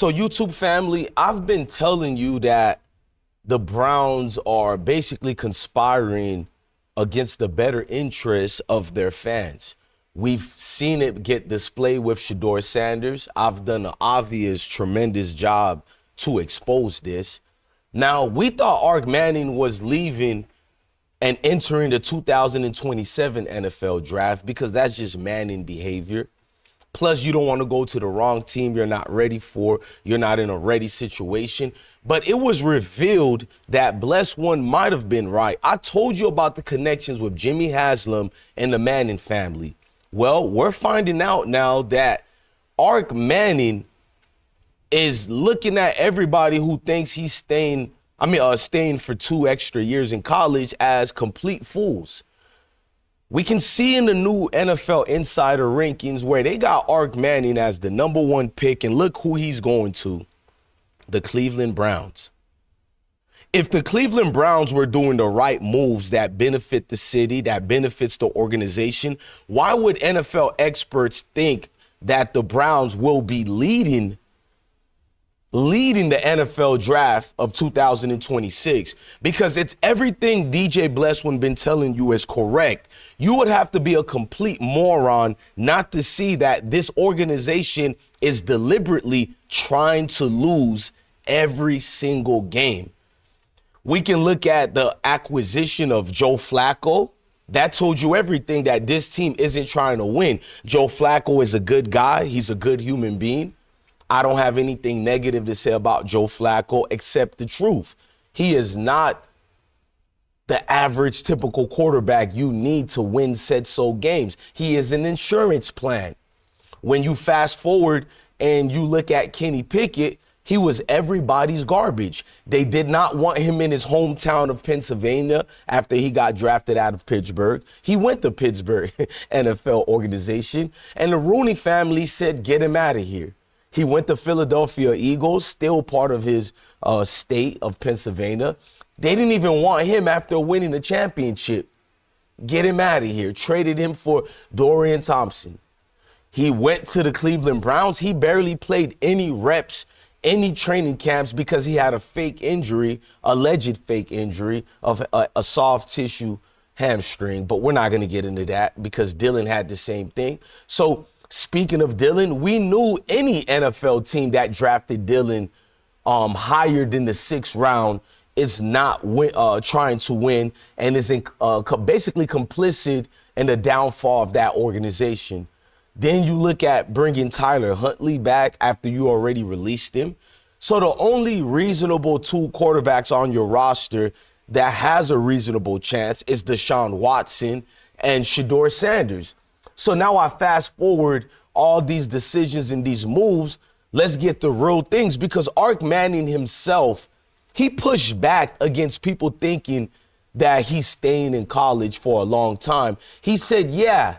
So YouTube family, I've been telling you that the Browns are basically conspiring against the better interests of their fans. We've seen it get displayed with Shedeur Sanders. I've done an obvious, tremendous job to expose this. Now, we thought Arch Manning was leaving and entering the 2027 NFL draft because that's just Manning behavior. Plus, you don't want to go to the wrong team you're not ready for. You're not in a ready situation. But it was revealed that Bless One might have been right. I told you about the connections with Jimmy Haslam and the Manning family. Well, we're finding out now that Arch Manning is looking at everybody who thinks he's staying for 2 extra years in college as complete fools. We can see in the new NFL Insider rankings where they got Arch Manning as the #1 pick, and look who he's going to, the Cleveland Browns. If the Cleveland Browns were doing the right moves that benefit the city, that benefits the organization, why would NFL experts think that the Browns will be leading the NFL draft of 2026? Because it's everything DJ Blesswin been telling you is correct. You would have to be a complete moron not to see that this organization is deliberately trying to lose every single game. We can look at the acquisition of Joe Flacco. That told you everything, that this team isn't trying to win. Joe Flacco is a good guy. He's a good human being. I don't have anything negative to say about Joe Flacco except the truth. He is not the average typical quarterback you need to win said-so games. He is an insurance plan. When you fast forward and you look at Kenny Pickett, he was everybody's garbage. They did not want him in his hometown of Pennsylvania after he got drafted out of Pittsburgh. He went to Pittsburgh NFL organization, and the Rooney family said, get him out of here. He went to Philadelphia Eagles, still part of his state of Pennsylvania. They didn't even want him after winning the championship. Get him out of here. Traded him for Dorian Thompson. He went to the Cleveland Browns. He barely played any reps, any training camps, because he had a fake injury, alleged fake injury of a soft tissue hamstring. But we're not going to get into that because Dylan had the same thing. So speaking of Dylan, we knew any NFL team that drafted Dylan higher than the 6th round is not trying to win and is basically complicit in the downfall of that organization. Then you look at bringing Tyler Huntley back after you already released him. So the only reasonable 2 quarterbacks on your roster that has a reasonable chance is Deshaun Watson and Shedeur Sanders. So now I fast forward all these decisions and these moves. Let's get the real things, because Arch Manning himself, he pushed back against people thinking that he's staying in college for a long time. He said, yeah,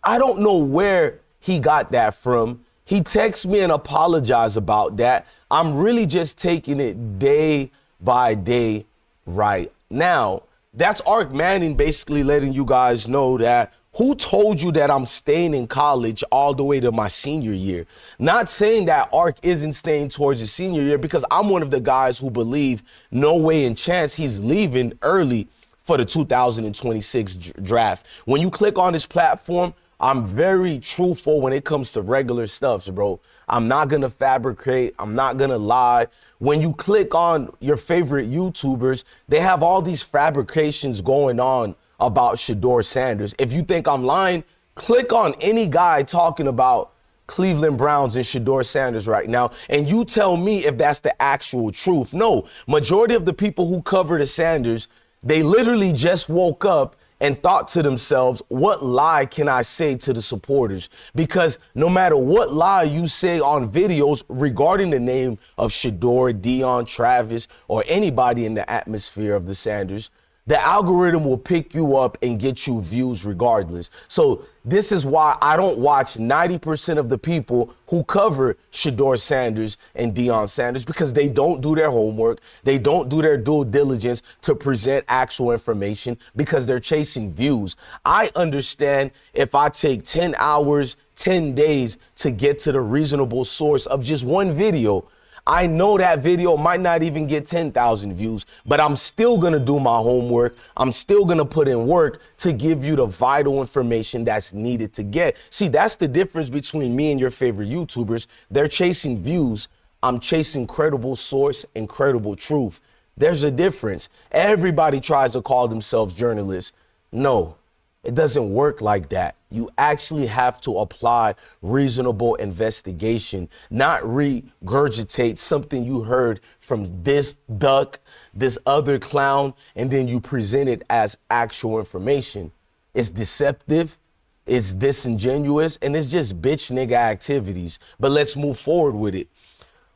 I don't know where he got that from. He texted me and apologized about that. I'm really just taking it day by day right now. That's Arch Manning basically letting you guys know that who told you that I'm staying in college all the way to my senior year? Not saying that Arch isn't staying towards his senior year, because I'm one of the guys who believe no way in chance he's leaving early for the 2026 draft. When you click on this platform, I'm very truthful when it comes to regular stuff, bro. I'm not going to fabricate. I'm not going to lie. When you click on your favorite YouTubers, they have all these fabrications going on about Shedeur Sanders. If you think I'm lying, click on any guy talking about Cleveland Browns and Shedeur Sanders right now, and you tell me if that's the actual truth. No, majority of the people who cover the Sanders, they literally just woke up and thought to themselves, what lie can I say to the supporters? Because no matter what lie you say on videos regarding the name of Shedeur, Dion, Travis, or anybody in the atmosphere of the Sanders, The algorithm will pick you up and get you views regardless. So this is why I don't watch 90% of the people who cover Shedeur Sanders and Deion Sanders, because they don't do their homework. They don't do their due diligence to present actual information because they're chasing views. I understand if I take 10 hours, 10 days to get to the reasonable source of just one video, I know that video might not even get 10,000 views, but I'm still gonna do my homework. I'm still gonna put in work to give you the vital information that's needed to get. See, that's the difference between me and your favorite YouTubers. They're chasing views. I'm chasing credible source and credible truth. There's a difference. Everybody tries to call themselves journalists. No, it doesn't work like that. You actually have to apply reasonable investigation, not regurgitate something you heard from this duck, this other clown, and then you present it as actual information. It's deceptive, it's disingenuous, and it's just bitch nigga activities. But let's move forward with it.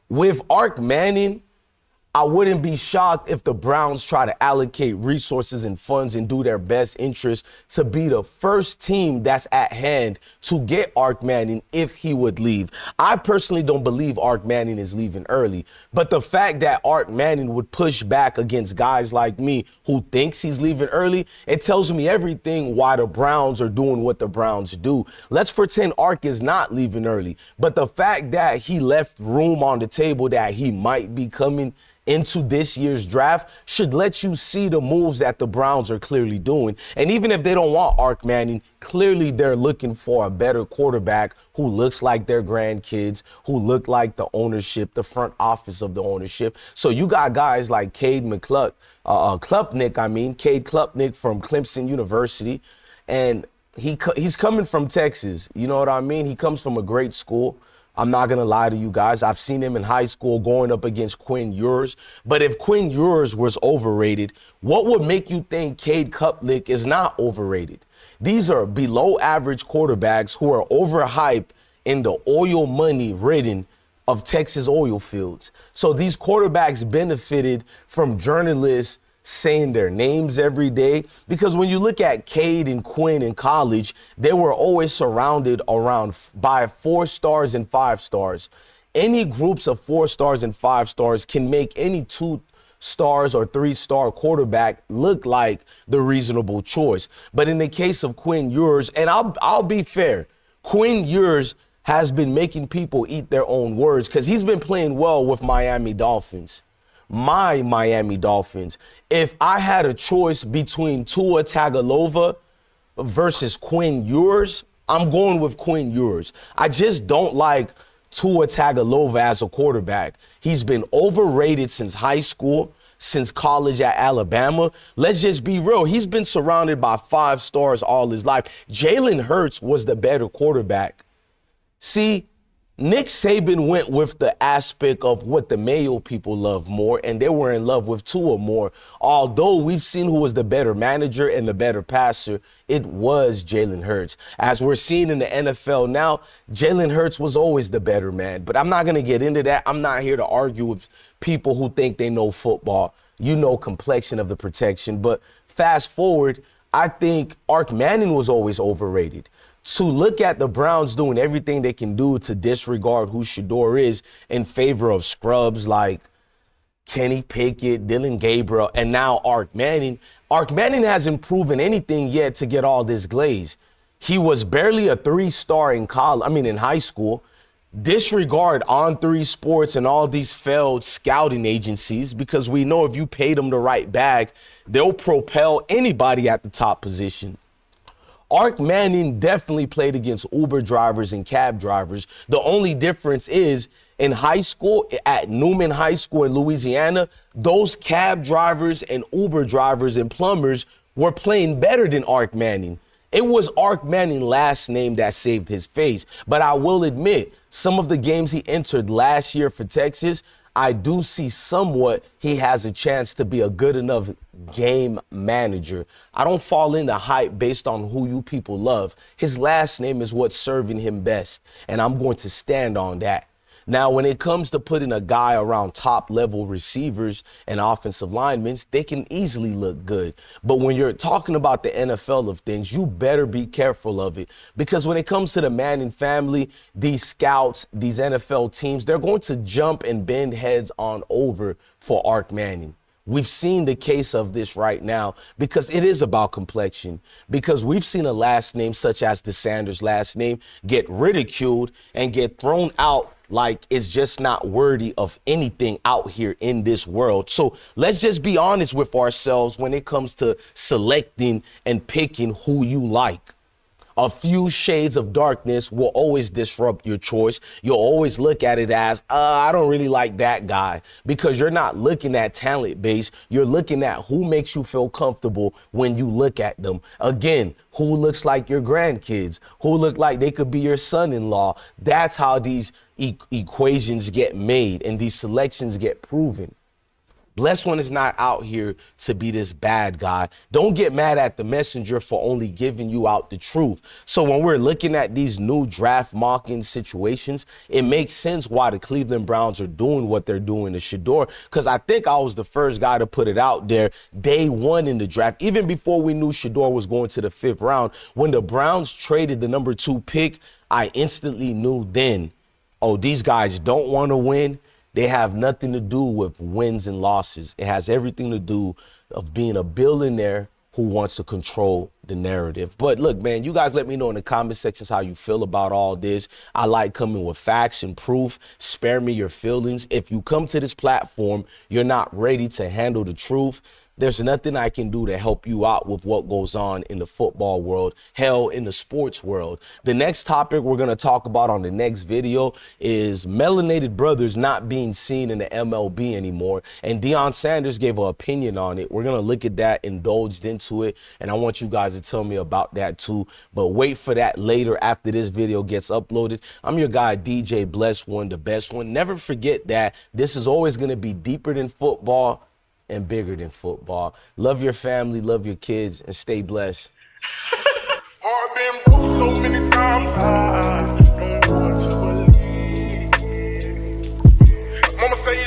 With Ark Manning, I wouldn't be shocked if the Browns try to allocate resources and funds and do their best interest to be the first team that's at hand to get Ark Manning if he would leave. I personally don't believe Ark Manning is leaving early, but the fact that Ark Manning would push back against guys like me who thinks he's leaving early, it tells me everything why the Browns are doing what the Browns do. Let's pretend Ark is not leaving early, but the fact that he left room on the table that he might be coming into this year's draft should let you see the moves that the Browns are clearly doing. And even if they don't want Ark Manning, clearly they're looking for a better quarterback who looks like their grandkids, who look like the ownership, the front office of the ownership. So you got guys like Cade Klubnik from Clemson University, and he's coming from Texas. You know what I mean? He comes from a great school. I'm not going to lie to you guys. I've seen him in high school going up against Quinn Ewers. But if Quinn Ewers was overrated, what would make you think Cade Klubnik is not overrated? These are below average quarterbacks who are overhyped in the oil money ridden of Texas oil fields. So these quarterbacks benefited from journalists saying their names every day, because when you look at Cade and Quinn in college, they were always surrounded by 4 stars and 5 stars. Any groups of 4 stars and 5 stars can make any 2 stars or 3-star quarterback look like the reasonable choice. But in the case of Quinn Ewers, and I'll be fair, Quinn Ewers has been making people eat their own words because he's been playing well with Miami Dolphins. My Miami Dolphins. If I had a choice between Tua Tagovailoa versus Quinn Ewers, I'm going with Quinn Ewers. I just don't like Tua Tagovailoa as a quarterback. He's been overrated since high school, since college at Alabama. Let's just be real. He's been surrounded by 5 stars all his life. Jalen Hurts was the better quarterback. See, Nick Saban went with the aspect of what the Mayo people love more, and they were in love with Tua more. Although we've seen who was the better manager and the better passer, it was Jalen Hurts. As we're seeing in the NFL now, Jalen Hurts was always the better man. But I'm not going to get into that. I'm not here to argue with people who think they know football. You know complexion of the protection. But fast forward, I think Ark Manning was always overrated. To look at the Browns doing everything they can do to disregard who Shedeur is in favor of scrubs like Kenny Pickett, Dylan Gabriel, and now Ark Manning. Ark Manning hasn't proven anything yet to get all this glaze. He was barely a 3-star in high school. Disregard On3 Sports and all these failed scouting agencies, because we know if you pay them the right bag, they'll propel anybody at the top position. Ark Manning definitely played against Uber drivers and cab drivers. The only difference is in high school, at Newman High School in Louisiana, those cab drivers and Uber drivers and plumbers were playing better than Ark Manning. It was Ark Manning's last name that saved his face. But I will admit, some of the games he entered last year for Texas, I do see somewhat he has a chance to be a good enough game manager. I don't fall into hype based on who you people love. His last name is what's serving him best, and I'm going to stand on that. Now, when it comes to putting a guy around top level receivers and offensive linemen, they can easily look good. But when you're talking about the NFL of things, you better be careful of it, because when it comes to the Manning family, these scouts, these NFL teams, they're going to jump and bend heads on over for Arch Manning. We've seen the case of this right now, because it is about complexion, because we've seen a last name such as the Sanders last name get ridiculed and get thrown out like it's just not worthy of anything out here in this world. So let's just be honest with ourselves when it comes to selecting and picking who you like. A few shades of darkness will always disrupt your choice. You'll always look at it as, I don't really like that guy, because you're not looking at talent base. You're looking at who makes you feel comfortable when you look at them. Again, who looks like your grandkids, who look like they could be your son-in-law. That's how these equations get made and these selections get proven. Blessed One is not out here to be this bad guy. Don't get mad at the messenger for only giving you out the truth. So when we're looking at these new draft mocking situations, it makes sense why the Cleveland Browns are doing what they're doing to Shedeur, because I think I was the first guy to put it out there day one in the draft, even before we knew Shedeur was going to the 5th round. When the Browns traded the number 2 pick, I instantly knew then, oh, these guys don't want to win. They have nothing to do with wins and losses. It has everything to do of being a billionaire who wants to control the narrative. But look, man, you guys let me know in the comment sections how you feel about all this. I like coming with facts and proof. Spare me your feelings. If you come to this platform, you're not ready to handle the truth, there's nothing I can do to help you out with what goes on in the football world, hell, in the sports world. The next topic we're going to talk about on the next video is melanated brothers not being seen in the MLB anymore. And Deion Sanders gave an opinion on it. We're going to look at that, indulged into it, and I want you guys to tell me about that too. But wait for that later after this video gets uploaded. I'm your guy, DJ Blessed One, the best one. Never forget that this is always going to be deeper than football and bigger than football. Love your family, love your kids, and stay blessed. I've been broke so many times, I don't want to believe. Mama say